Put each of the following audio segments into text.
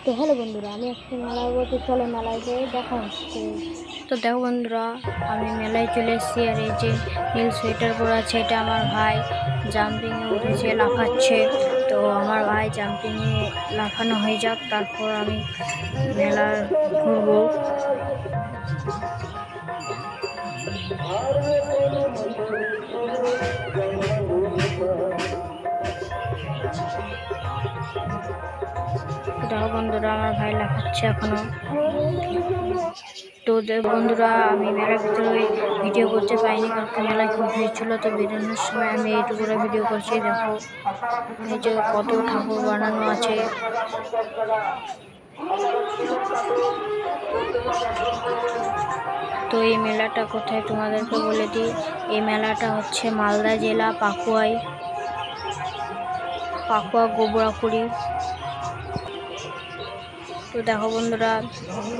তো হ্যালো বন্ধুরা, আমি আজকে মেলায় বলতে চলে মেলায় যেয়ে দেখা হচ্ছে। তো দেখো বন্ধুরা, আমি মেলায় চলে এসেছি। আর এই যে নীল সোয়েটার পরে আছে, এটা আমার ভাই জাম্পিংয়ে উঠেছে, লাফাচ্ছে। তো আমার ভাই জাম্পিংয়ে লাফানো হয়ে যাক, তারপর আমি মেলা ঘুরবো। দেখো বন্ধুরা, আমার ভাই লাফাচ্ছে এখনো। তো বন্ধুরা, আমি মেলার ভিতরে ভিডিও করতে পারিনি, কারণ মেলায় খুব ভিড় ছিল। তো বেরোনোর সময় আমি এইটুকু ভিডিও করছি। দেখো এই যে কত ঠাকুর বানানো আছে। তো এই মেলাটা কোথায় তোমাদেরকে বলে দিই। এই মেলাটা হচ্ছে মালদা জেলা পাকুয়া গোবরাকুড়ি। তো দেখো বন্ধুরা,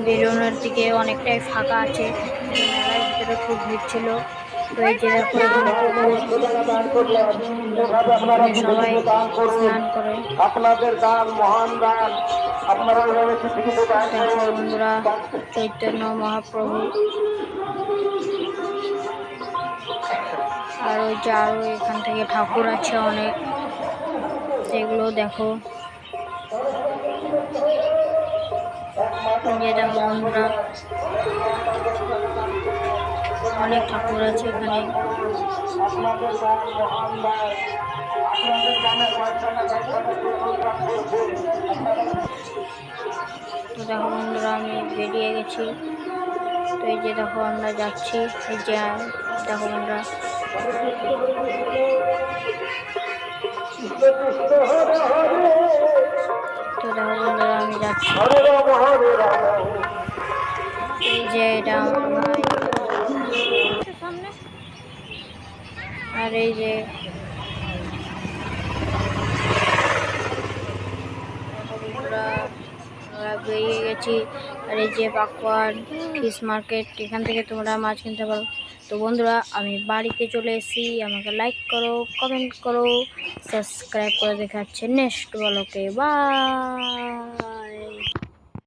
বেরোনোর দিকে অনেকটাই ফাঁকা আছে, মেলার ভিতরে খুব ভিড় ছিল। তো এই যে দেখো সবাই স্নান করে। দেখো বন্ধুরা, চৈতন্য মহাপ্রভু। আর ওই যে আরো এখান থেকে ঠাকুর আছে অনেক, সেগুলো দেখো। যে দেখো বন্ধুরা, অনেক ঠাকুর আছে এখানে। তো দেখো বন্ধুরা, আমি বেরিয়ে গেছি। তো এই যে দেখো আমরা যাচ্ছি। এই যে দেখো বন্ধুরা, তো দেখো বন্ধুরা, আমি যাচ্ছি। এই যে এটা আমার ভাই, আর এই যে আমরা বেরিয়ে গেছি। আর এই যে পাকুয়ার ফিশ মার্কেট, এখান থেকে তোমরা মাছ কিনতে পারো। তো বন্ধুরা, আমি বাড়িতে চলে এসেছি। আমাকে লাইক করো, কমেন্ট করো, সাবস্ক্রাইব করে দেখাচ্ছে নেক্সট ব্লগে। বাই।